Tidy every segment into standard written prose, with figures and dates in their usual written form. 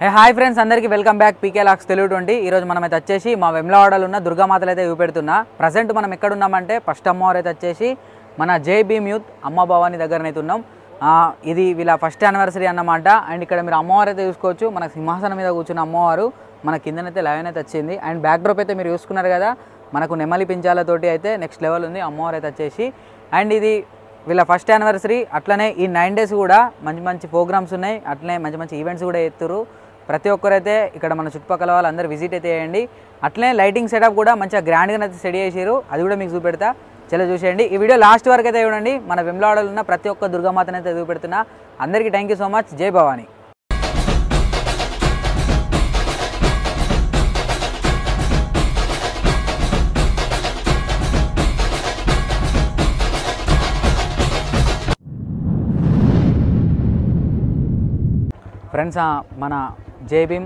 Hi friends, అందరికీ welcome back పీకే లాక్స్ తెలుగు 20. ఈరోజు మనమైతే వచ్చేసి మా వెమ్లవాడలో ఉన్న దుర్గామాతలు అయితే చూపెడుతున్నా. ప్రజెంట్ మనం ఎక్కడ ఉన్నామంటే ఫస్ట్ అమ్మవారు అయితే వచ్చేసి మన జై భీమ్ యూత్ అమ్మ భవాని దగ్గరనైతే ఉన్నాం. ఇది వీళ్ళ ఫస్ట్ యానివర్సరీ అన్నమాట. అండ్ ఇక్కడ మీరు అమ్మవారు అయితే చూసుకోవచ్చు. మన సింహాసనం మీద కూర్చున్న అమ్మవారు మన కిందనైతే లైవ్ అయితే వచ్చింది. అండ్ బ్యాక్ డ్రాప్ అయితే మీరు చూసుకున్నారు కదా, మనకు నెమలి పించాలతోటి అయితే నెక్స్ట్ లెవెల్ ఉంది అమ్మవారు అయితే వచ్చేసి. అండ్ ఇది వీళ్ళ ఫస్ట్ యానివర్సరీ. అట్లనే ఈ 9 days కూడా మంచి మంచి ప్రోగ్రామ్స్ ఉన్నాయి, అట్లనే మంచి మంచి ఈవెంట్స్ కూడా ఎత్తురు. ప్రతి ఒక్కరైతే ఇక్కడ మన చుట్టుపక్కల వాళ్ళందరూ విజిట్ అయితే చేయండి. అట్లనే లైటింగ్ సెటప్ కూడా మంచిగా గ్రాండ్గా అయితే సెట్ చేసారు, అది కూడా మీకు చూపెడతా. చాలా చూసేయండి. ఈ వీడియో లాస్ట్ వరకు అయితే చూడండి. మన వెమ్లవాడలో ఉన్న ప్రతి ఒక్క దుర్గామాతను అయితే చూపెడుతున్నా. అందరికీ థ్యాంక్ యూ సో మచ్. జై భవాని. ఫ్రెండ్స్, మన జై భీమ్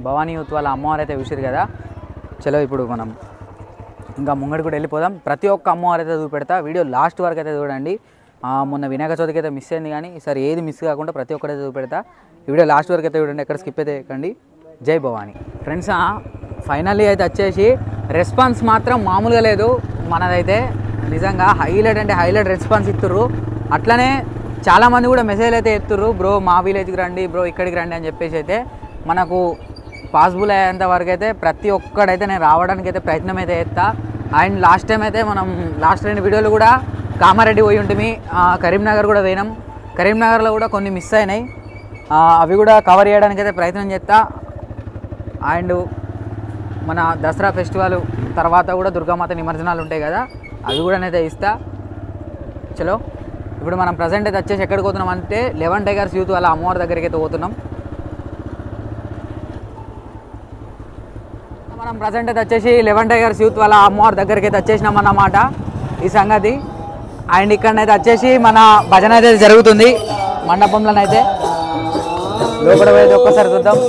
భవానీ యూత్ వాళ్ళ అమ్మవారు అయితే చూసారు కదా. చలో ఇప్పుడు మనం ఇంకా ముంగడి కూడా వెళ్ళిపోదాం. ప్రతి ఒక్క అమ్మవారు అయితే చూపెడతా. వీడియో లాస్ట్ వరకు అయితే చూడండి. మొన్న వినాయక చవితికి అయితే మిస్ అయింది, కానీ ఈసారి ఏది మిస్ కాకుండా ప్రతి ఒక్కరైతే చూపెడతా. ఈ వీడియో లాస్ట్ వరకు అయితే చూడండి, ఎక్కడ స్కిప్ అయితే ఎక్కండి. జై భవానీ. ఫ్రెండ్స్, ఫైనల్లీ అయితే వచ్చేసి రెస్పాన్స్ మాత్రం మామూలుగా లేదు. మనదైతే నిజంగా హైలైట్ అంటే హైలైట్ రెస్పాన్స్ ఇస్తుర్రు. అట్లనే చాలామంది కూడా మెసేజ్ అయితే ఎత్తుర్రు, బ్రో మా విలేజ్కి రండి, బ్రో ఇక్కడికి రండి అని చెప్పేసి. అయితే మనకు పాసిబుల్ అయ్యేంత వరకు అయితే ప్రతి ఒక్కడైతే నేను రావడానికి అయితే ప్రయత్నం అయితే చేస్తా. అండ్ లాస్ట్ టైం అయితే మనం లాస్ట్ 2 వీడియోలు కూడా కామారెడ్డి పోయి ఉంటుంది, కరీంనగర్ కూడా పోయినాం. కరీంనగర్లో కూడా కొన్ని మిస్ అయినాయి, అవి కూడా కవర్ చేయడానికి అయితే ప్రయత్నం చేస్తా. అండ్ మన దసరా ఫెస్టివల్ తర్వాత కూడా దుర్గామాత నిమజ్జనాలు ఉంటాయి కదా, అవి కూడా నేనైతే ఇస్తా. చలో ఇప్పుడు మనం ప్రజెంట్ అయితే వచ్చేసి ఎక్కడికి పోతున్నాం అంటే 11 Tigers యూత్ వాళ్ళ అమ్మవారి దగ్గరికి అయితే పోతున్నాం. మనం ప్రజెంట్ అయితే వచ్చేసి 11 Tigers యూత్ వాళ్ళ అమ్మవారి దగ్గరికి అయితే వచ్చేసినాం అన్నమాట ఈ సంగతి. అండ్ ఇక్కడనైతే వచ్చేసి మన భజన అయితే జరుగుతుంది మండపంలోనైతే. లోపల అయితే ఒక్కసారి చూద్దాం.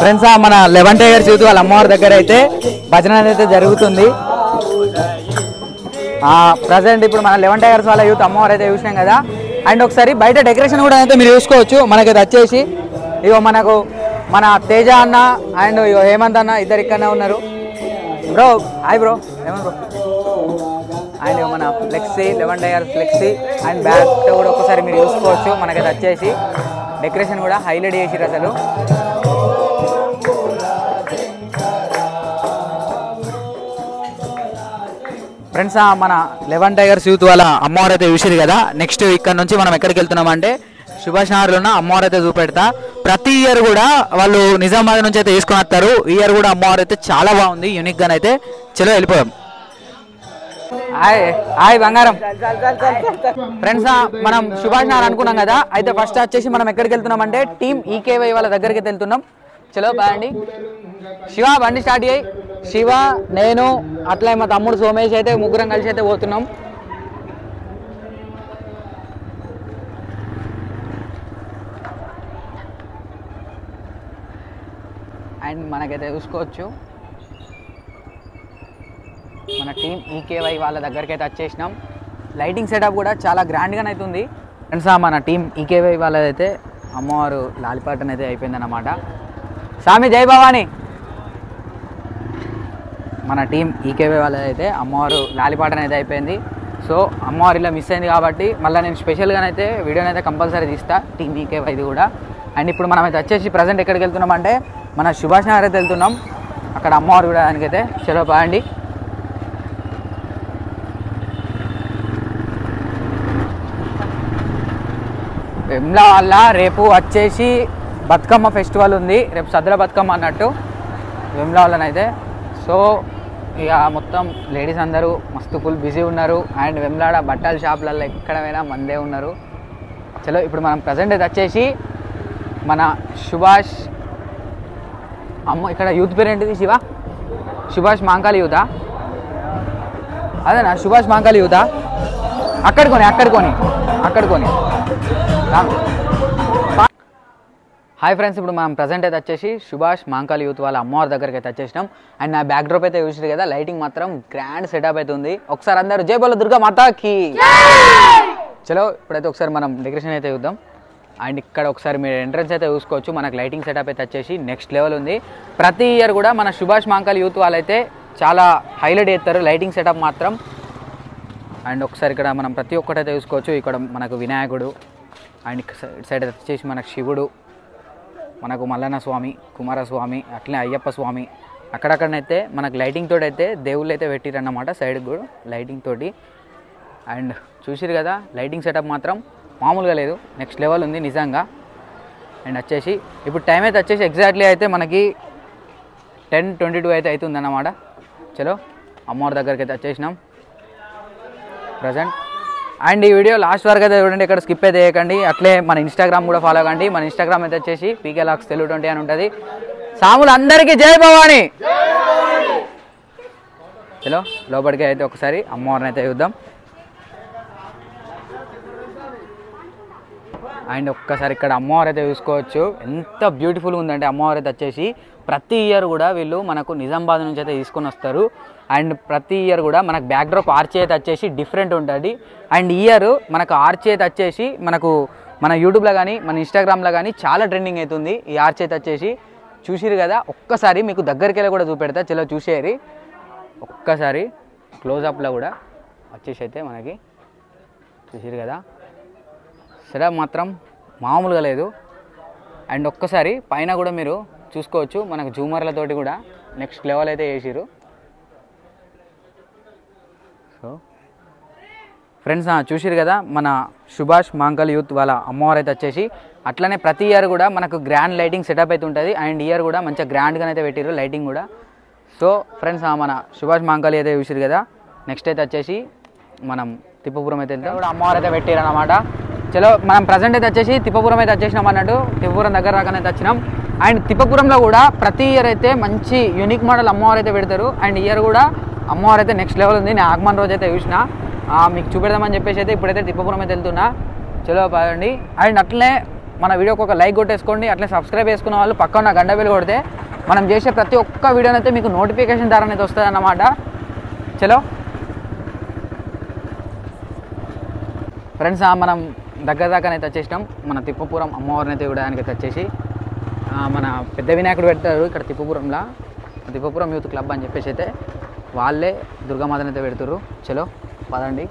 ఫ్రెండ్స్, మన 11 Tigers యూత్ వాళ్ళ అమ్మవారి దగ్గర అయితే భజన అయితే జరుగుతుంది. ప్రజెంట్ ఇప్పుడు మన 11 Tigers వాళ్ళ యూత్ అమ్మవారు అయితే చూసినాం కదా. అండ్ ఒకసారి బయట డెకరేషన్ కూడా అయితే మీరు చూసుకోవచ్చు. మనకైతే వచ్చేసి ఇగో మనకు మన తేజ అన్న అండ్ హేమంత్ అన్న ఇద్దరు ఇక్కడనే ఉన్నారు. Bro hi bro, Hemanth bro. And మన flexi 11 Tigers flexi and back కూడా ఒకసారి మీరు చూసుకోవచ్చు. మనకైతే వచ్చేసి డెకరేషన్ కూడా హైలైట్ చేసిరు అసలు. ఫ్రెండ్స్, మన 11 Tigers యూత్ వాళ్ళ అమ్మవారు అయితే చూసారు కదా. నెక్స్ట్ ఇక్కడ నుంచి మనం ఎక్కడికి వెళ్తున్నాం అంటే సుభాష్ నగర్లో ఉన్న అమ్మవారు అయితే చూపెడతా. ప్రతి ఇయర్ కూడా వాళ్ళు నిజామాబాద్ నుంచి అయితే తీసుకొని వస్తారు. ఈ ఇయర్ కూడా అమ్మవారు అయితే చాలా బాగుంది, యూనిక్గా అయితే. చలో వెళ్ళిపోదాం. హాయ్ హాయ్ బంగారం. ఫ్రెండ్స్, మనం సుభాష్ నగర్ అనుకున్నాం కదా. అయితే ఫస్ట్ వచ్చేసి మనం ఎక్కడికి వెళ్తున్నాం అంటే టీమ్ ఈకేవై వాళ్ళ దగ్గరికి అయితే వెళ్తున్నాం. చలో బాయండి. శివ బండి స్టార్ట్ చేయి. శివ, నేను, అట్లా మా తమ్ముడు సోమేష్ అయితే ముగ్గురం కలిసి అయితే పోతున్నాం. అండ్ మనకైతే చూసుకోవచ్చు మన టీం ఈకేవై వాళ్ళ దగ్గరికి అయితే వచ్చేసినాం. లైటింగ్ సెటప్ కూడా చాలా గ్రాండ్గానే అవుతుంది. ఫ్రెండ్స్, మన టీం ఈకేవై వాళ్ళదైతే అమ్మవారు లాలిపాటన అయితే అయిపోయిందన్నమాట. స్వామి జై భవాని. మన టీం ఈకేవై వాళ్ళదైతే అమ్మవారు లాలిపాటన అయితే అయిపోయింది. సో అమ్మవారు ఇలా మిస్ అయింది కాబట్టి మళ్ళీ నేను స్పెషల్గానైతే వీడియోనైతే కంపల్సరీ తీస్తా టీం ఈకేవైది కూడా. అండ్ ఇప్పుడు మనం అయితే వచ్చేసి ప్రజెంట్ ఎక్కడికి వెళ్తున్నాం అంటే మన సుభాష్ నగర్ అయితే వెళ్తున్నాం. అక్కడ అమ్మవారు కూడా దానికైతే చలో బాయండి. వెమ్లవాడ రేపు వచ్చేసి బతుకమ్మ ఫెస్టివల్ ఉంది, రేపు సద్దుల బతుకమ్మ అన్నట్టు వెమ్లవాడనైతే. సో ఇక మొత్తం లేడీస్ అందరూ మస్తు ఫుల్ బిజీ ఉన్నారు. అండ్ వెమ్లాడ బట్టల షాపులలో ఎక్కడ పోయినా మందే ఉన్నారు. చలో ఇప్పుడు మనం ప్రజెంట్ అయితే వచ్చేసి మన సుభాష్ ఇక్కడ యూత్ పేరు ఏంటిది సుభాష్ మాంకాళి యూతా? అదేనా సుభాష్ మాంకాళి యూతా? అక్కడికొని హాయ్ ఫ్రెండ్స్, ఇప్పుడు మనం ప్రజెంట్ అయితే వచ్చేసి సుభాష్ మాంకాళి యూత్ వాళ్ళ అమ్మవారి దగ్గరికి అయితే వచ్చేసినాం. అండ్ నా బ్యాక్ డ్రాప్ అయితే చూసారు కదా, లైటింగ్ మాత్రం గ్రాండ్ సెటప్ అయితే ఉంది. ఒకసారి అందరూ జై బోలో దుర్గా మాతాకి. చలో ఇప్పుడైతే ఒకసారి మనం డెకరేషన్ అయితే చూద్దాం. అండ్ ఇక్కడ ఒకసారి మీరు ఎంట్రన్స్ అయితే చూసుకోవచ్చు. మనకు లైటింగ్ సెటప్ అయితే వచ్చేసి నెక్స్ట్ లెవెల్ ఉంది. ప్రతి ఇయర్ కూడా మన సుభాష్ మాంకాళి యూత్ వాళ్ళైతే చాలా హైలైట్ చేస్తారు లైటింగ్ సెటప్ మాత్రం. అండ్ ఒకసారి ఇక్కడ మనం ప్రతి ఒక్కటైతే చూసుకోవచ్చు. ఇక్కడ మనకు వినాయకుడు, అండ్ సైడ్ వచ్చేసి మనకు శివుడు, మనకు మల్లన్న స్వామి, కుమారస్వామి, అట్లనే అయ్యప్ప స్వామి. అక్కడక్కడనైతే మనకు లైటింగ్ తోటి అయితే దేవుళ్ళు అయితే పెట్టిరన్నమాట సైడ్కి కూడా లైటింగ్ తోటి. అండ్ చూసిరు కదా, లైటింగ్ సెటప్ మాత్రం మామూలుగా లేదు, నెక్స్ట్ లెవెల్ ఉంది నిజంగా. అండ్ వచ్చేసి ఇప్పుడు టైం అయితే వచ్చేసి ఎగ్జాక్ట్లీ అయితే మనకి 10:22 అయితే అవుతుందన్నమాట. చలో అమ్మవారి దగ్గరికి అయితే వచ్చేసినాం ప్రజెంట్. అండ్ ఈ వీడియో లాస్ట్ వరకు అయితే చూడండి, ఇక్కడ స్కిప్ అయితే చేయకండి. అట్లే మన ఇన్స్టాగ్రామ్ కూడా ఫాలో కండి. మన ఇన్స్టాగ్రామ్ అయితే వచ్చేసి పీకే లాక్స్ తెలుగు 20 అని ఉంటుంది. సాములు అందరికీ జై భవాని. చలో లోపలికి అయితే ఒకసారి అమ్మవారిని అయితే చూద్దాం. అండ్ ఒక్కసారి ఇక్కడ అమ్మవారు అయితే చూసుకోవచ్చు, ఎంత బ్యూటిఫుల్గా ఉందంటే అమ్మవారు అయితే వచ్చేసి ప్రతి ఇయర్ కూడా వీళ్ళు మనకు నిజామాబాద్ నుంచి అయితే తీసుకొని వస్తారు. అండ్ ప్రతి ఇయర్ కూడా మనకు బ్యాక్ డ్రాప్ ఆర్చ్ అయితే వచ్చేసి డిఫరెంట్ ఉంటుంది. అండ్ ఇయర్ మనకు ఆర్చ్ అయితే వచ్చేసి మనకు మన యూట్యూబ్లో కానీ మన ఇన్స్టాగ్రామ్లో కానీ చాలా ట్రెండింగ్ అవుతుంది ఈ ఆర్చ్ అయితే వచ్చేసి. చూసిరు కదా, ఒక్కసారి మీకు దగ్గరికి వెళ్ళి కూడా చూపెడతా. చలో చూసేరి ఒక్కసారి క్లోజప్లో కూడా వచ్చేసి అయితే మనకి చూసిరు కదా, సెటప్ మాత్రం మామూలుగా లేదు. అండ్ ఒక్కసారి పైన కూడా మీరు చూసుకోవచ్చు, మనకు జూమర్లతోటి కూడా నెక్స్ట్ లెవెల్ అయితే వేసిరు. సో ఫ్రెండ్స్ చూసిరు కదా, మన సుభాష్ మాంకాళి యూత్ వాళ్ళ అమ్మవారు అయితే వచ్చేసి అట్లనే ప్రతి ఇయర్ కూడా మనకు గ్రాండ్ లైటింగ్ సెటప్ అయితే ఉంటుంది. అండ్ ఇయర్ కూడా మంచిగా గ్రాండ్గానే అయితే పెట్టిరు లైటింగ్ కూడా. సో ఫ్రెండ్స్ మన సుభాష్ మాంకాళి అయితే చూసిరు కదా, నెక్స్ట్ అయితే వచ్చేసి మనం తిప్పపురం అయితే వెళ్తాం. కూడా అమ్మవారు అయితే పెట్టారు అన్నమాట. చలో మనం ప్రజెంట్ అయితే వచ్చేసి తిప్పపురం అయితే వచ్చేసినాం అన్నట్టు. తిప్పపురం దగ్గర రాకనైతే వచ్చినాం. అండ్ తిప్పపురంలో కూడా ప్రతి ఇయర్ అయితే మంచి యూనిక్ మోడల్ అమ్మవారు అయితే పెడతారు. అండ్ ఇయర్ కూడా అమ్మవారు అయితే నెక్స్ట్ లెవెల్ ఉంది. నేను ఆగమన్ రోజు అయితే చూసిన, మీకు చూపెడదామని చెప్పేసి అయితే ఇప్పుడైతే తిప్పపురం అయితే వెళ్తున్నా. చలో పదండి. అండ్ అట్లనే మన వీడియోకి ఒక లైక్ కొట్టేసుకోండి. అట్లే సబ్స్క్రైబ్ చేసుకున్న వాళ్ళు పక్కన గంట బెల్ కొడితే మనం చేసే ప్రతి ఒక్క వీడియోనైతే మీకు నోటిఫికేషన్ ద్వారా అయితే వస్తుంది అన్నమాట. చలో ఫ్రెండ్స్ మనం దగ్గర దాకానైతే వచ్చేసినాం. మన తిప్పపురం అమ్మవారిని అయితే చూడడానికి అయితే వచ్చేసి మన పెద్ద వినాయకుడు పెడతారు ఇక్కడ తిప్పపురంలో. తిప్పపురం యూత్ క్లబ్ అని చెప్పేసి అయితే వాళ్ళే దుర్గామాతని అయితే పెడతారు. చలో పదండి.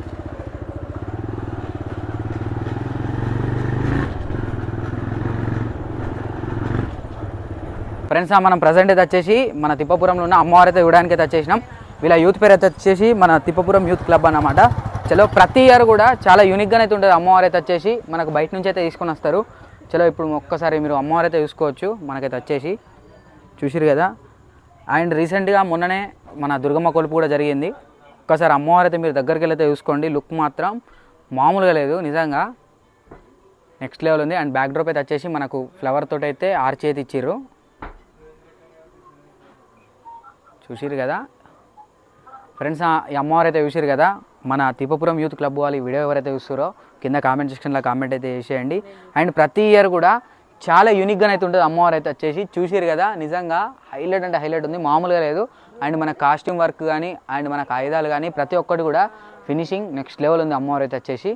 ఫ్రెండ్స్ మనం ప్రజెంట్ అయితే వచ్చేసి మన తిప్పపురంలో ఉన్న అమ్మవారి అయితే చూడడానికి అయితే వచ్చేసినాం. వీళ్ళ యూత్ పేరు అయితే వచ్చేసి మన తిప్పపురం యూత్ క్లబ్ అన్నమాట. చలో ప్రతి ఇయర్ కూడా చాలా యూనిక్గానే అయితే ఉంటుంది అమ్మవారు అయితే వచ్చేసి, మనకు బయట నుంచి అయితే తీసుకొని వస్తారు. చలో ఇప్పుడు ఒక్కసారి మీరు అమ్మవారు అయితే చూసుకోవచ్చు. మనకైతే వచ్చేసి చూసిరు కదా. అండ్ రీసెంట్గా మొన్ననే మన దుర్గమ్మ కొలుపు కూడా జరిగింది. ఒక్కసారి అమ్మవారు అయితే మీరు దగ్గరికి వెళ్ళైతే చూసుకోండి, లుక్ మాత్రం మామూలుగా లేదు నిజంగా, నెక్స్ట్ లెవెల్ ఉంది. అండ్ బ్యాక్ డ్రాప్ అయితే వచ్చేసి మనకు ఫ్లవర్ తోటి అయితే ఆర్చ్ అయితే ఇచ్చిర్రు. చూసిరు కదా ఫ్రెండ్స్, ఈ అమ్మవారు అయితే చూసిరు కదా. మన తిప్పపురం యూత్ క్లబ్ వాళ్ళు ఈ వీడియో ఎవరైతే చూస్తారో కింద కామెంట్ సెక్షన్లో కామెంట్ అయితే చేసేయండి. అండ్ ప్రతి ఇయర్ కూడా చాలా యూనిక్గా అయితే ఉంటుంది అమ్మవారు అయితే వచ్చేసి. చూసిరు కదా, నిజంగా హైలైట్ అంటే హైలైట్ ఉంది, మామూలుగా లేదు. అండ్ మన కాస్ట్యూమ్ వర్క్ కానీ అండ్ మన ఆయుధాలు కానీ ప్రతి ఒక్కటి కూడా ఫినిషింగ్ నెక్స్ట్ లెవెల్ ఉంది అమ్మవారు అయితే వచ్చేసి.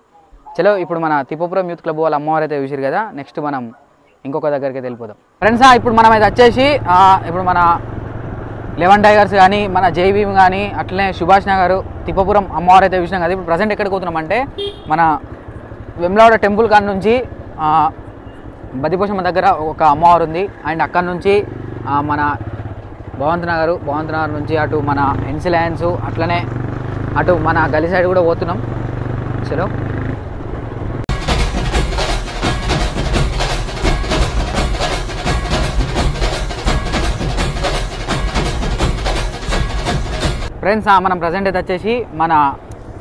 చలో ఇప్పుడు మన తిప్పపురం యూత్ క్లబ్ వాళ్ళ అమ్మవారు అయితే చూసిరు కదా, నెక్స్ట్ మనం ఇంకొక దగ్గరికి అయితే వెళ్ళిపోదాం. ఫ్రెండ్స్ ఇప్పుడు మనం అయితే వచ్చేసి ఇప్పుడు మన 11 టైగర్స్ కానీ మన జైభీమ్ కానీ అట్లనే సుభాష్ నగర్ తిప్పపురం అమ్మవారు అయితే చూసినాం కదా. ఇప్పుడు ప్రజెంట్ ఎక్కడికి పోతున్నామంటే మన వెమ్లవాడ టెంపుల్ కాడ నుంచి బద్దిపోషమ్మ దగ్గర ఒక అమ్మవారు ఉంది. అండ్ అక్కడ నుంచి మన భవంత్ నగర్ నుంచి అటు మన ఎన్సిలయన్స్ అట్లనే అటు మన గలి సైడ్ కూడా పోతున్నాం. చలో ఫ్రెండ్స్ మనం ప్రజెంట్ అయితే వచ్చేసి మన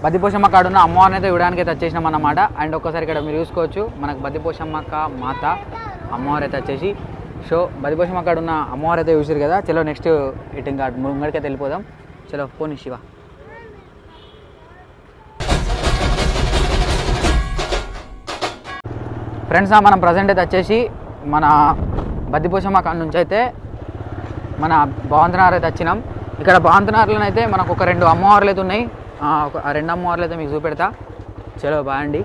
బద్దిపోషమ్మ కాడ ఉన్న అమ్మవారిని అయితే చూడడానికి అయితే వచ్చేసినాం అన్నమాట. అండ్ ఒక్కసారి ఇక్కడ మీరు చూసుకోవచ్చు మనకు బద్దిపోషమ్మక్క మాత అమ్మవారు అయితే వచ్చేసి. సో బద్దిపోషమ్మ కాడ ఉన్న అమ్మవారు అయితే చూసారు కదా. చలో నెక్స్ట్ ఇటు ఇంకా ముంగడికైతే వెళ్ళిపోదాం. చలో పోనీ శివ. ఫ్రెండ్స్ మనం ప్రజెంట్ అయితే వచ్చేసి మన బద్దిపోషమ్మ కాడ నుంచి అయితే మన భవంతనార్ అయితే వచ్చినాం. ఇక్కడ భవంతనార్లో అయితే మనకు ఒక 2 అమ్మవార్లు అయితే ఉన్నాయి. ఆ 2 అమ్మవార్లు అయితే మీకు చూపెడతా. చలో బాగుండి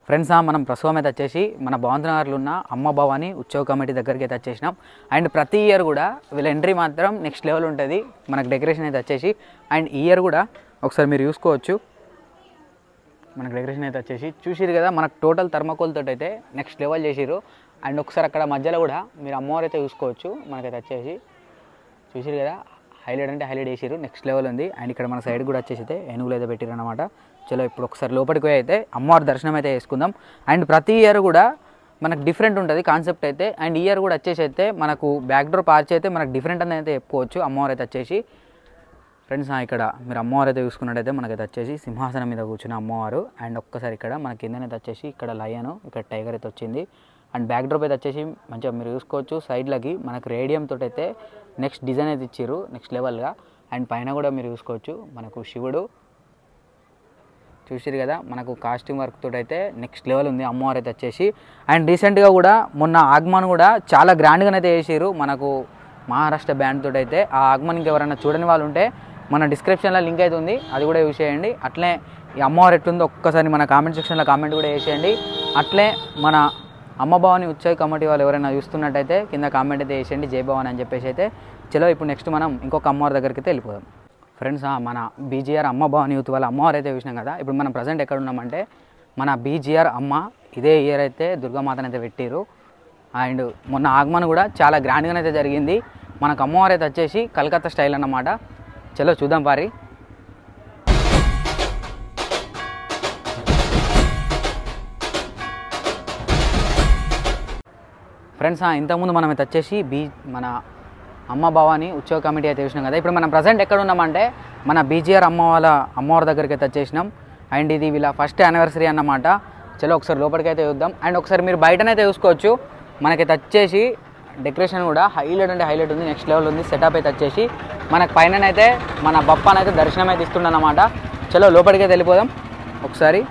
ఫ్రెండ్స్. మనం ప్రస్తుతం అయితే వచ్చేసి మన భవంతనార్లో ఉన్న అమ్మ భవాని ఉత్సవ కమిటీ దగ్గరికి అయితే వచ్చేసినాం. అండ్ ప్రతి ఇయర్ కూడా వీళ్ళ ఎంట్రీ మాత్రం నెక్స్ట్ లెవెల్ ఉంటుంది. మనకు డెకరేషన్ అయితే వచ్చేసి అండ్ ఈ ఇయర్ కూడా ఒకసారి మీరు చూసుకోవచ్చు మనకు డెకరేషన్ అయితే వచ్చేసి చూసిరు కదా. మనకు టోటల్ థర్మాకోల్తో అయితే నెక్స్ట్ లెవెల్ చేసిరు. అండ్ ఒకసారి అక్కడ మధ్యలో కూడా మీరు అమ్మవారు అయితే చూసుకోవచ్చు. మనకైతే వచ్చేసి చూసిరు కదా హైలైట్ అంటే హైలైట్ చేసిరు. నెక్స్ట్ లెవెల్ ఉంది. అండ్ ఇక్కడ మన సైడ్ కూడా వచ్చేసి అయితే ఏనుగులు అయితే పెట్టిరు అనమాట. చలో ఇప్పుడు ఒకసారి లోపలికి పోయి అయితే అమ్మవారి దర్శనం అయితే చేసుకుందాం. అండ్ ప్రతి ఇయర్ కూడా మనకు డిఫరెంట్ ఉంటుంది కాన్సెప్ట్ అయితే. అండ్ ఈ ఇయర్ కూడా వచ్చేసి అయితే మనకు బ్యాక్ డోర్ పార్చ్ అయితే మనకు డిఫరెంట్ అని అయితే చెప్పుకోవచ్చు. అమ్మవారు అయితే వచ్చేసి ఫ్రెండ్స్ ఇక్కడ మీరు అమ్మవారు అయితే చూసుకున్నట్టయితే మనకైతే వచ్చేసి సింహాసనం మీద కూర్చున్న అమ్మవారు. అండ్ ఒక్కసారి ఇక్కడ మన కిందనైతే వచ్చేసి ఇక్కడ లయను ఇక్కడ టైగర్ అయితే వచ్చింది. అండ్ బ్యాక్ డ్రాప్ అయితే వచ్చేసి మంచిగా మీరు చూసుకోవచ్చు సైడ్లకి మనకు రేడియం తోటి అయితే నెక్స్ట్ డిజైన్ అయితే ఇచ్చారు నెక్స్ట్ లెవెల్గా. అండ్ పైన కూడా మీరు చూసుకోవచ్చు మనకు శివుడు చూసిరు కదా. మనకు కాస్ట్యూమ్ వర్క్ తోటి అయితే నెక్స్ట్ లెవెల్ ఉంది అమ్మవారు అయితే వచ్చేసి. అండ్ రీసెంట్గా కూడా మొన్న ఆగమన్ కూడా చాలా గ్రాండ్గా అయితే చేసారు మనకు మహారాష్ట్ర బ్యాండ్ తోటి అయితే. ఆ ఆగమన్ ఇంకెవరైనా చూడని వాళ్ళు ఉంటే మన డిస్క్రిప్షన్లో లింక్ అయితే ఉంది, అది కూడా యూజ్ చేయండి. అట్లే ఈ అమ్మవారు ఎట్లుందో ఒక్కసారి మన కామెంట్ సెక్షన్లో కామెంట్ కూడా చేసేయండి. అట్లే మన అమ్మ భవాని ఉత్సవ కమిటీ వాళ్ళు ఎవరైనా చూస్తున్నట్టయితే కింద కామెంట్ అయితే వేసేయండి జై భవాని అని చెప్పేసి అయితే. చలో ఇప్పుడు నెక్స్ట్ మనం ఇంకొక అమ్మవారి దగ్గరికి అయితే వెళ్ళిపోదాం. ఫ్రెండ్స్ మన బీజీఆర్ అమ్మ భవాని యూత్ వాళ్ళ అమ్మవారు అయితే చూసినాం కదా. ఇప్పుడు మనం ప్రజెంట్ ఎక్కడ ఉన్నామంటే మన బీజీఆర్ అమ్మ ఇదే ఇయర్ అయితే దుర్గామాతను అయితే పెట్టారు. అండ్ మొన్న ఆగమన్ కూడా చాలా గ్రాండ్గానే అయితే జరిగింది. మనకు అమ్మవారు అయితే వచ్చేసి కలకత్తా స్టైల్ అన్నమాట. చలో చూద్దాం పారి. ఫ్రెండ్స్ ఇంతకుముందు మనం అయితే వచ్చేసి మన అమ్మ భవాని ఉత్సవ కమిటీ అయితే చూసినాం కదా. ఇప్పుడు మనం ప్రజెంట్ ఎక్కడ ఉన్నామంటే మన బీజీఆర్ అమ్మవారి దగ్గరికి అయితే వచ్చేసినాం. అండ్ ఇది వీళ్ళ ఫస్ట్ యానివర్సరీ అన్నమాట. చలో ఒకసారి లోపలికి అయితే చూద్దాం. అండ్ ఒకసారి మీరు బయటనైతే చూసుకోవచ్చు మనకైతే వచ్చేసి డెకరేషన్ కూడా హైలైట్ అంటే హైలైట్ ఉంది నెక్స్ట్ లెవెల్ ఉంది. సెటప్ అయితే వచ్చేసి మనకు పైననైతే మన బప్పనైతే దర్శనం అయితే ఇస్తుండన్నమాట. చలో లోపలికి అయితే వెళ్ళిపోదాం ఒకసారి.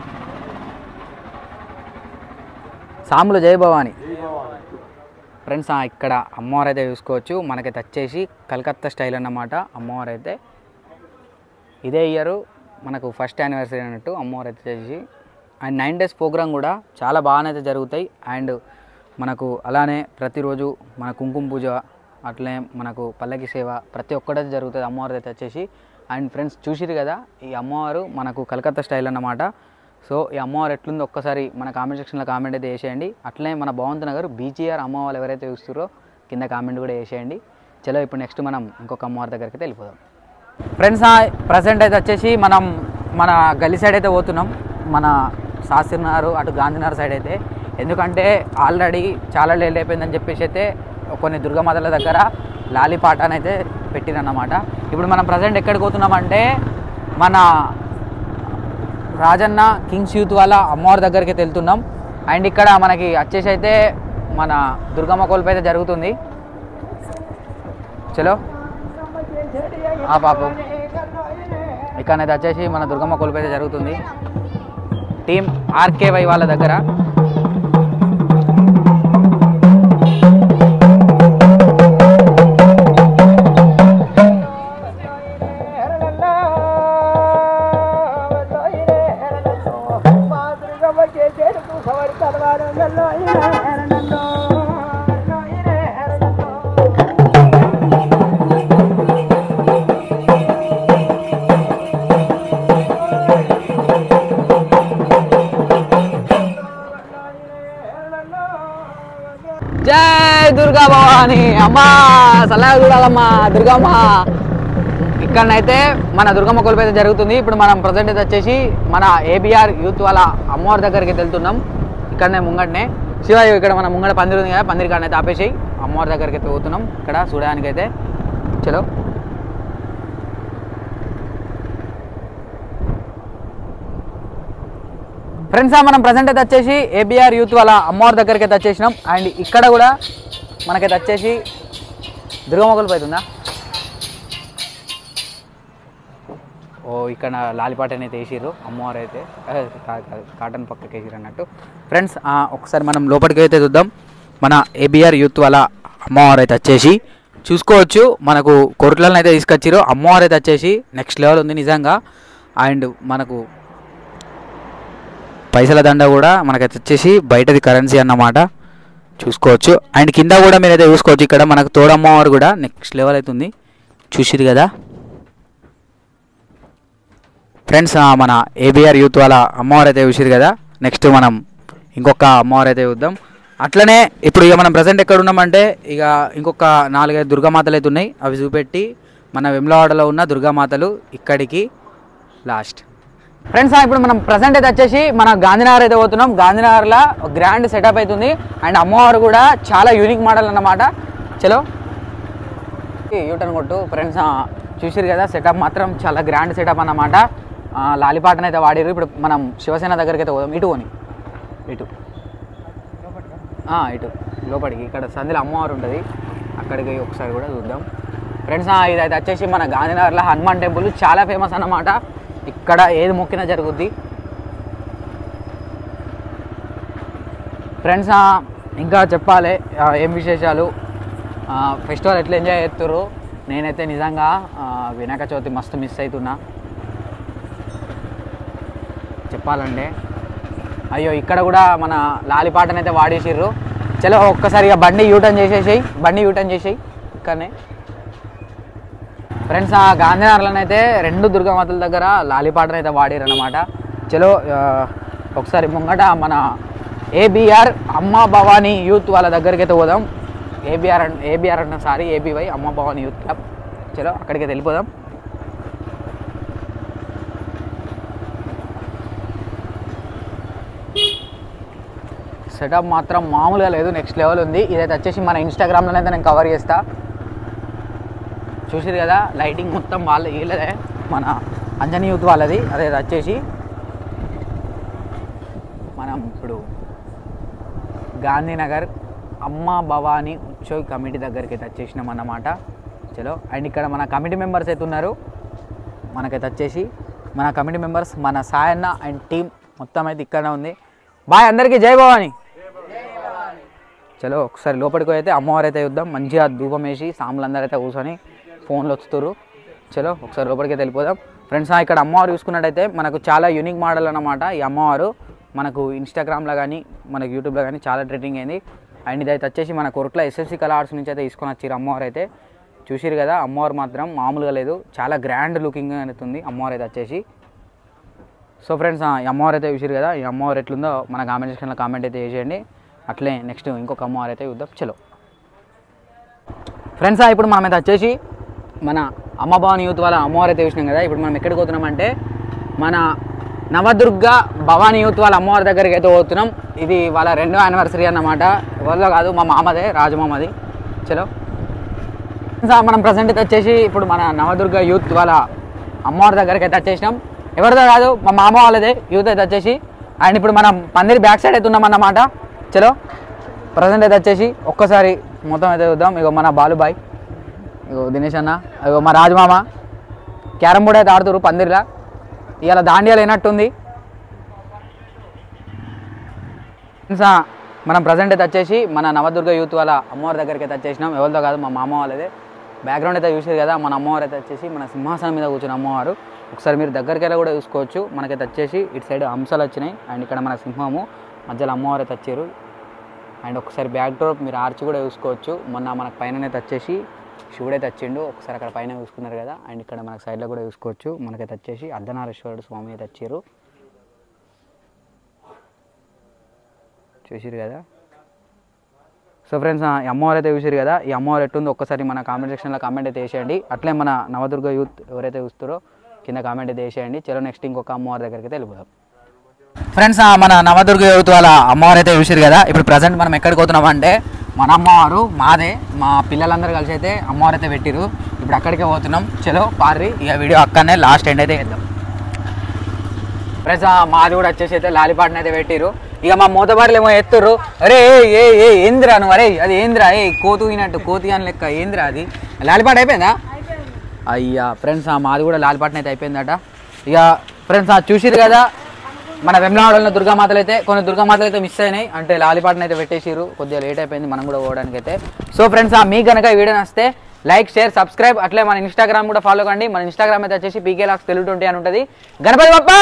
సాములు జై భవాని. ఫ్రెండ్స్ ఇక్కడ అమ్మవారు అయితే చూసుకోవచ్చు మనకైతే వచ్చేసి కలకత్తా స్టైల్ అన్నమాట. అమ్మవారు అయితే ఇదే ఇయర్ మనకు ఫస్ట్ యానివర్సరీ అన్నట్టు అమ్మవారు అయితే చేసి. అండ్ 9 days ప్రోగ్రామ్ కూడా చాలా బాగానైతే జరుగుతాయి. అండ్ మనకు అలానే ప్రతిరోజు మన కుంకుమ పూజ అట్లే మనకు పల్లకి సేవ ప్రతి ఒక్కటైతే జరుగుతుంది అమ్మవారు అయితే వచ్చేసి. అండ్ ఫ్రెండ్స్ చూసిరు కదా ఈ అమ్మవారు మనకు కలకత్తా స్టైల్ అన్నమాట. సో ఈ అమ్మవారు ఎట్లుందో ఒక్కసారి మన కామెంట్ సెక్షన్లో కామెంట్ అయితే వేసేయండి. అట్లే మన భవంత్ నగర్ బీజీఆర్ అమ్మవారు ఎవరైతే చూస్తారో కింద కామెంట్ కూడా వేసేయండి. చలో ఇప్పుడు నెక్స్ట్ మనం ఇంకొక అమ్మవారి దగ్గరికి అయితే వెళ్ళిపోదాం. ఫ్రెండ్స్ ప్రజెంట్ అయితే వచ్చేసి మనం మన గల్లీ సైడ్ అయితే పోతున్నాం. మన శాస్త్రినగర్ అటు గాంధీనగర్ సైడ్ అయితే. ఎందుకంటే ఆల్రెడీ చాలా లేట్ అయిపోయిందని చెప్పేసి అయితే కొన్ని దుర్గామాతల దగ్గర లాలి పాట అయితే పెట్టిరన్నమాట. ఇప్పుడు మనం ప్రజెంట్ ఎక్కడికి పోతున్నామంటే మన రాజన్న కింగ్స్ యూత్ వాళ్ళ అమ్మవారి దగ్గరికి అయితే వెళ్తున్నాం. అండ్ ఇక్కడ మనకి వచ్చేసి అయితే మన దుర్గమ్మ కొలుపు అయితే జరుగుతుంది. చలో పాపు ఇక్కడైతే వచ్చేసి మన దుర్గమ్మ కొలుపు అయితే జరుగుతుంది టీమ్ ఆర్కేవై వాళ్ళ దగ్గర. జై దుర్గా భవాని అమ్మా సలహా చూడాలమ్మా దుర్గమ్మ. ఇక్కడనైతే మన దుర్గమ్మ కొలుపు అయితే జరుగుతుంది. ఇప్పుడు మనం ప్రజెంట్ అయితే వచ్చేసి మన ఏబిఆర్ యూత్ వాళ్ళ అమ్మవారి దగ్గరికి వెళ్తున్నాం. ఇక్కడనే ముంగటనే శివ ఇక్కడ మన ముంగడ పందిరి ఉంది కదా, పందిరి కాడనైతే ఆపేసి అమ్మవారి దగ్గరికి అయితే పోతున్నాం ఇక్కడ చూడడానికి అయితే. చలో ఫ్రెండ్స్ మనం ప్రజెంట్ అయితే వచ్చేసి ఏబిఆర్ యూత్ వాళ్ళ అమ్మవారి దగ్గరికి అయితే వచ్చేసినాం. అండ్ ఇక్కడ కూడా మనకైతే వచ్చేసి దుర్గమ్మగులు పోతుందా ఓ ఇక్కడ లాలిపాట అయితే వేసిర్రు అమ్మవారు అయితే కాటన్ పక్కకి వేసిర్రు అన్నట్టు. ఫ్రెండ్స్ ఒకసారి మనం లోపలికి అయితే చూద్దాం. మన ఏబిఆర్ యూత్ వాళ్ళ అమ్మవారు అయితే వచ్చేసి చూసుకోవచ్చు. మనకు కొరట్లను అయితే తీసుకొచ్చిర్రు. అమ్మవారు అయితే వచ్చేసి నెక్స్ట్ లెవెల్ ఉంది నిజంగా. అండ్ మనకు పైసల దండ కూడా మనకైతే వచ్చేసి బయటది కరెన్సీ అన్నమాట చూసుకోవచ్చు. అండ్ కింద కూడా మీరైతే చూసుకోవచ్చు. ఇక్కడ మనకు తోడమ్మవారు కూడా నెక్స్ట్ లెవెల్ అవుతుంది చూసిరు కదా ఫ్రెండ్స్. మన ఏబిఆర్ యూత్ వాళ్ళ అమ్మవారు అయితే చూసిరు కదా. నెక్స్ట్ మనం ఇంకొక అమ్మవారు అయితే చూద్దాం. అట్లనే ఇప్పుడు ఇక మనం ప్రజెంట్ ఎక్కడ ఉన్నామంటే ఇక ఇంకొక 4-5 దుర్గామాతలు అయితే ఉన్నాయి. అవి చూపెట్టి మన వెమ్లవాడలో ఉన్న దుర్గామాతలు ఇక్కడికి లాస్ట్. ఫ్రెండ్స్ ఇప్పుడు మనం ప్రజెంట్ అయితే వచ్చేసి మన గాంధీనగర్ అయితే పోతున్నాం. గాంధీనగర్లో గ్రాండ్ సెటప్ అవుతుంది. అండ్ అమ్మవారు కూడా చాలా యూనిక్ మోడల్ అన్నమాట. చలో యూటర్న్ కొట్టు. ఫ్రెండ్స్ చూసిరు కదా సెటప్ మాత్రం చాలా గ్రాండ్ సెటప్ అన్నమాట. లాలిపాటను అయితే వాడిరు. ఇప్పుడు మనం శివసేన దగ్గరికి అయితే పోదాం. ఇటు పోని ఇటు లోపలికి ఇక్కడ సంధిలో అమ్మవారు ఉంటుంది. అక్కడికి ఒకసారి కూడా చూద్దాం. ఫ్రెండ్స్ ఇది అయితే వచ్చేసి మన గాంధీనగర్లో హనుమాన్ టెంపుల్ చాలా ఫేమస్ అన్నమాట. ఇక్కడ ఏది మొక్కినా జరుగుద్ది. ఫ్రెండ్స్ ఇంకా చెప్పాలి ఏం విశేషాలు, ఫెస్టివల్ ఎట్లా ఎంజాయ్ చేస్తుర్రు. నేనైతే నిజంగా వినాయక చవితి మస్తు మిస్ అవుతున్నా చెప్పాలంటే. అయ్యో ఇక్కడ కూడా మన లాలిపాటను అయితే వాడేసిర్రు. చలో ఒక్కసారి ఇక బండి యూటర్న్ చేసేయి ఇక్కడనే. ఫ్రెండ్స్ గాంధీనగర్లోనే అయితే 2 దుర్గామాతల దగ్గర లాలిపాటను అయితే వాడిరు అనమాట. చలో ఒకసారి ముంగట మన ఏబిఆర్ అమ్మ భవానీ యూత్ వాళ్ళ దగ్గరికి అయితే పోదాం. ఏబిఆర్ అంటే సారీ ఏబివై అమ్మ భవానీ యూత్ క్లబ్. చలో అక్కడికి వెళ్ళిపోదాం. సెటప్ మాత్రం మామూలుగా లేదు, నెక్స్ట్ లెవెల్ ఉంది. ఇదైతే వచ్చేసి మన ఇన్స్టాగ్రామ్లో అయితే నేను కవర్ చేస్తా. చూసిరు కదా లైటింగ్ మొత్తం వీళ్ళదే మన అంజనీ యూత్ వాళ్ళది. అదే వచ్చేసి మనం ఇప్పుడు గాంధీనగర్ అమ్మ భవానీ ఉత్సవ్ కమిటీ దగ్గరికి అయితే వచ్చేసినాం అన్నమాట. చలో అండ్ ఇక్కడ మన కమిటీ మెంబర్స్ అయితే ఉన్నారు. మనకైతే వచ్చేసి మన కమిటీ మెంబర్స్ మన సాయన్న అండ్ టీం మొత్తం అయితే ఇక్కడనే ఉంది. బాయ్ అందరికీ జై భవానీ. చలో ఒకసారి లోపలికి అయితే అమ్మవారు అయితే చూద్దాం. మంచిగా ధూపం వేసి సాములందరూ అయితే కూర్చొని ఫోన్లు వస్తున్నారు. చలో ఒకసారి లోపలికి వెళ్ళిపోదాం. ఫ్రెండ్స్ ఇక్కడ అమ్మవారు చూసుకున్నట్టయితే మనకు చాలా యూనిక్ మోడల్ అన్నమాట. ఈ అమ్మవారు మనకు ఇన్స్టాగ్రామ్లో కానీ మనకు యూట్యూబ్లో కానీ చాలా ట్రెండింగ్ అయింది. అండ్ ఇదైతే వచ్చేసి మన కొరట్ల ఎస్ఎఫ్సి కళా ఆర్ట్స్ నుంచి అయితే తీసుకొని వచ్చారు అమ్మవారు అయితే. చూసిరు కదా అమ్మవారు మాత్రం మామూలుగా లేదు, చాలా గ్రాండ్ లుకింగ్ అవుతుంది అమ్మవారు అయితే వచ్చేసి. సో ఫ్రెండ్స్ ఈ అమ్మవారు అయితే చూసిరు కదా. ఈ అమ్మవారు ఎట్లుందో మన కామెంట్ సెక్షన్లో కామెంట్ అయితే చేసేయండి. అట్లే నెక్స్ట్ ఇంకొక అమ్మవారు అయితే చూద్దాం. చలో ఫ్రెండ్స్ ఇప్పుడు మనం అయితే వచ్చేసి మన అమ్మ భవానీ యూత్ వాళ్ళ అమ్మవారు అయితే చూసినాం కదా. ఇప్పుడు మనం ఎక్కడికి పోతున్నామంటే మన నవదుర్గ భవానీ యూత్ వాళ్ళ అమ్మవారి దగ్గరికి అయితే పోతున్నాం. ఇది వాళ్ళ 2వ యానివర్సరీ అన్నమాట. ఎవరిలో కాదు మా మామదే, రాజమామది. చలో మనం ప్రజెంట్ అయితే వచ్చేసి ఇప్పుడు మన నవదుర్గ యూత్ వాళ్ళ అమ్మవారి దగ్గరికి అయితే వచ్చేసినాం. ఎవరిదో కాదు మా మామ వాళ్ళదే యూత్ అయితే వచ్చేసి. అండ్ ఇప్పుడు మనం పందిరి బ్యాక్ సైడ్ అయితే ఉన్నాం అన్నమాట. చలో ప్రజెంట్ అయితే వచ్చేసి ఒక్కసారి మొత్తం అయితే చూద్దాం. ఇగో మన బాలుబాయ్, ఇగో దినేష్ అన్న, ఇగో మా రాజమామ క్యారమ్ బోర్డ్ అయితే ఆడుతురు పందిరిలా. ఇవాళ దాండియాలు అయినట్టుంది. మనం ప్రజెంట్ అయితే వచ్చేసి మన నవదుర్గ యూత్ వాళ్ళ అమ్మవారి దగ్గరికి అయితే వచ్చేసినాం. ఎవరితో కాదు మా మామ వాళ్ళదే. బ్యాక్గ్రౌండ్ అయితే చూసేది కదా. మన అమ్మవారు అయితే వచ్చేసి మన సింహాసనం మీద కూర్చున్న అమ్మవారు. ఒకసారి మీరు దగ్గరికి వెళ్ళి కూడా చూసుకోవచ్చు. మనకైతే వచ్చేసి ఇటు సైడ్ హంసలు వచ్చినాయి. అండ్ ఇక్కడ మన సింహము మధ్యలో అమ్మవారు అయితే వచ్చారు. అండ్ ఒకసారి బ్యాక్ డ్రాప్ మీరు ఆర్చ్ కూడా చూసుకోవచ్చు. మొన్న మనకు పైననైతే వచ్చేసి శివుడైతే వచ్చిండు. ఒకసారి అక్కడ పైన చూసుకున్నారు కదా. అండ్ ఇక్కడ మనకు సైడ్లో కూడా చూసుకోవచ్చు. మనకైతే వచ్చేసి అర్ధనారీశ్వరుడు స్వామి అయితే వచ్చారు. చూసిరు కదా. సో ఫ్రెండ్స్ ఈ అమ్మవారు అయితే చూసారు కదా. ఈ అమ్మవారు ఎట్టుందో ఒక్కసారి మన కామెంట్ సెక్షన్లో కామెంట్ అయితే వేసేయండి. అట్లే మన నవదుర్గ యూత్ ఎవరైతే చూస్తారో కింద కామెంట్ అయితే వేసేయండి. చలో నెక్స్ట్ ఇంకొక అమ్మవారి దగ్గరికి అయితే వెళ్ళిపోదాం. ఫ్రెండ్స్ మన నవదుర్గ యూత్ వాళ్ళ అమ్మవారు అయితే చూసారు కదా. ఇప్పుడు ప్రజెంట్ మనం ఎక్కడికి పోతున్నాం అంటే మన అమ్మవారు మాదే, మా పిల్లలందరూ కలిసి అయితే అమ్మవారు అయితే పెట్టిరు. ఇప్పుడు అక్కడికే పోతున్నాం. చలో పార్రి ఇక వీడియో అక్కడనే లాస్ట్ ఎండ్ అయితే వేద్దాం. ఫ్రెండ్స్ మాది కూడా వచ్చేసి అయితే లాలిపాటను అయితే పెట్టిరు. ఇక మా మూతబారులు ఏమో ఎత్తుర్రు. అరే ఏ ఏ ఏంద్రా నువ్వు, అరే అది ఏంద్రా, ఏ కోతుగినట్టు కోతిగాని లెక్క ఏంద్రా అది. లాలిపాట అయిపోయిందా? అయ్యా ఫ్రెండ్స్ మాది కూడా లాలిపాటన అయితే అయిపోయిందట. ఇక ఫ్రెండ్స్ చూసిరు కదా మన వెమ్లవాడలో దుర్గామాతలు అయితే కొన్ని దుర్గామాతలు అయితే మిస్ అయినాయి. అంటే లాలిపాటను అయితే పెట్టేసిరు, కొద్దిగా లేట్ అయిపోయింది మనం కూడా పోవడానికి అయితే. సో ఫ్రెండ్స్ మీకు కనుక ఈ వీడియో నచ్చితే లైక్ షేర్ సబ్స్క్రైబ్, అట్లే మన ఇన్స్టాగ్రామ్ కూడా ఫాలో కండి. మన ఇన్స్టాగ్రామ్ అయితే వచ్చేసి PK Vlogs Telugu 20 అని ఉంటుంది. గణపతి బప్పా.